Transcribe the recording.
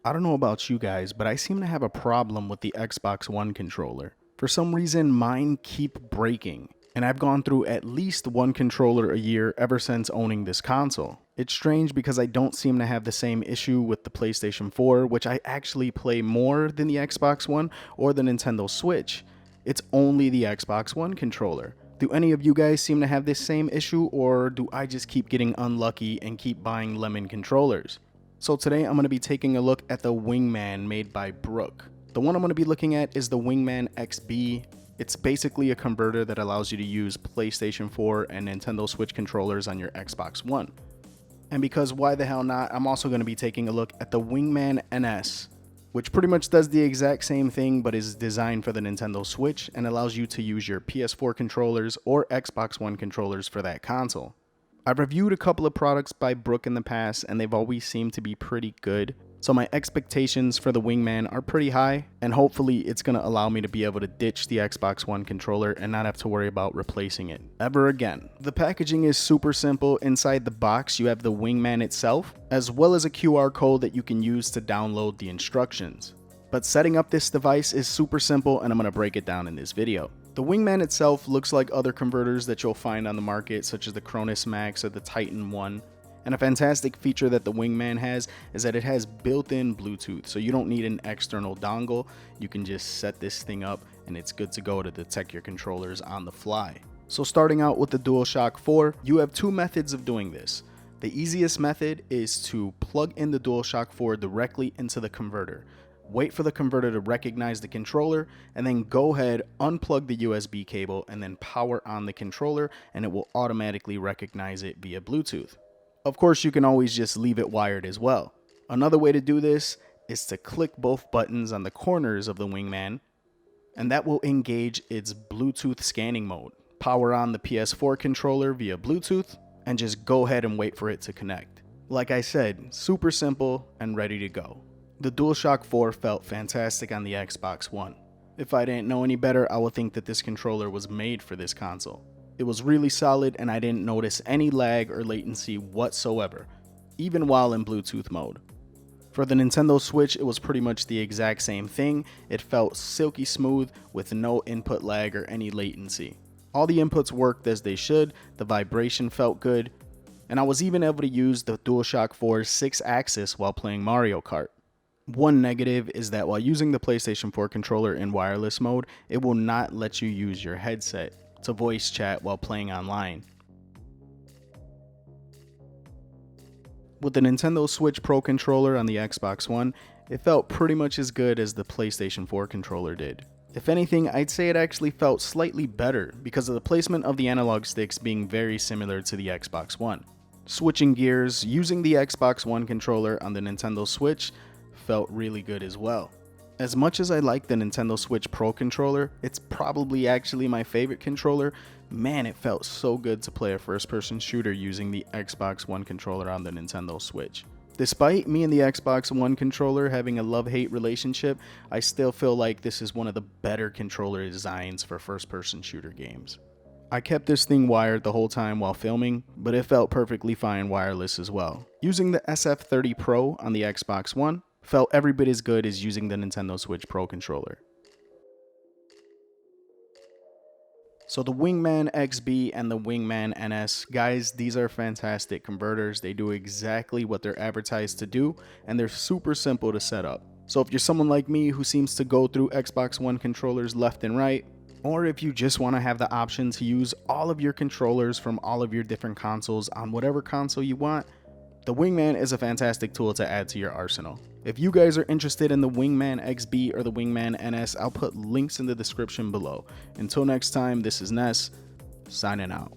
I don't know about you guys, but I seem to have a problem with the Xbox One controller. For some reason, mine keep breaking, and I've gone through at least one controller a year ever since owning this console. It's strange because I don't seem to have the same issue with the PlayStation 4, which I actually play more than the Xbox One or the Nintendo Switch. It's only the Xbox One controller. Do any of you guys seem to have this same issue, or do I just keep getting unlucky and keep buying lemon controllers? So today I'm going to be taking a look at the Wingman made by Brook. The one I'm going to be looking at is the Wingman XB. It's basically a converter that allows you to use PlayStation 4 and Nintendo Switch controllers on your Xbox One. And because why the hell not, I'm also going to be taking a look at the Wingman NS, which pretty much does the exact same thing but is designed for the Nintendo Switch and allows you to use your PS4 controllers or Xbox One controllers for that console. I've reviewed a couple of products by Brook in the past and they've always seemed to be pretty good, so my expectations for the Wingman are pretty high, and hopefully it's going to allow me to be able to ditch the Xbox One controller and not have to worry about replacing it ever again. The packaging is super simple. Inside the box you have the Wingman itself, as well as a QR code that you can use to download the instructions. But setting up this device is super simple and I'm going to break it down in this video. The Wingman itself looks like other converters that you'll find on the market, such as the Cronus Max or the Titan 1. And a fantastic feature that the Wingman has is that it has built-in Bluetooth, so you don't need an external dongle. You can just set this thing up and it's good to go to detect your controllers on the fly. So starting out with the DualShock 4, you have two methods of doing this. The easiest method is to plug in the DualShock 4 directly into the converter. Wait for the converter to recognize the controller, and then go ahead, unplug the USB cable, and then power on the controller, and it will automatically recognize it via Bluetooth. Of course, you can always just leave it wired as well. Another way to do this is to click both buttons on the corners of the Wingman, and that will engage its Bluetooth scanning mode. Power on the PS4 controller via Bluetooth, and just go ahead and wait for it to connect. Like I said, super simple and ready to go. The DualShock 4 felt fantastic on the Xbox One. If I didn't know any better, I would think that this controller was made for this console. It was really solid and I didn't notice any lag or latency whatsoever, even while in Bluetooth mode. For the Nintendo Switch, it was pretty much the exact same thing. It felt silky smooth with no input lag or any latency. All the inputs worked as they should, the vibration felt good, and I was even able to use the DualShock 4's 6-axis while playing Mario Kart. One negative is that while using the PlayStation 4 controller in wireless mode, it will not let you use your headset to voice chat while playing online. With the Nintendo Switch Pro controller on the Xbox One, it felt pretty much as good as the PlayStation 4 controller did. If anything, I'd say it actually felt slightly better because of the placement of the analog sticks being very similar to the Xbox One. Switching gears, using the Xbox One controller on the Nintendo Switch felt really good as well. As much as I like the Nintendo Switch Pro controller, it's probably actually my favorite controller. Man, it felt so good to play a first-person shooter using the Xbox One controller on the Nintendo Switch. Despite me and the Xbox One controller having a love-hate relationship, I still feel like this is one of the better controller designs for first-person shooter games. I kept this thing wired the whole time while filming, but it felt perfectly fine wireless as well. Using the SF30 Pro on the Xbox One felt every bit as good as using the Nintendo Switch Pro controller. So the Wingman XB and the Wingman NS, guys, these are fantastic converters. They do exactly what they're advertised to do, and they're super simple to set up. So if you're someone like me who seems to go through Xbox One controllers left and right, or if you just want to have the option to use all of your controllers from all of your different consoles on whatever console you want, the Wingman is a fantastic tool to add to your arsenal. If you guys are interested in the Wingman XB or the Wingman NS, I'll put links in the description below. Until next time, this is Ness, signing out.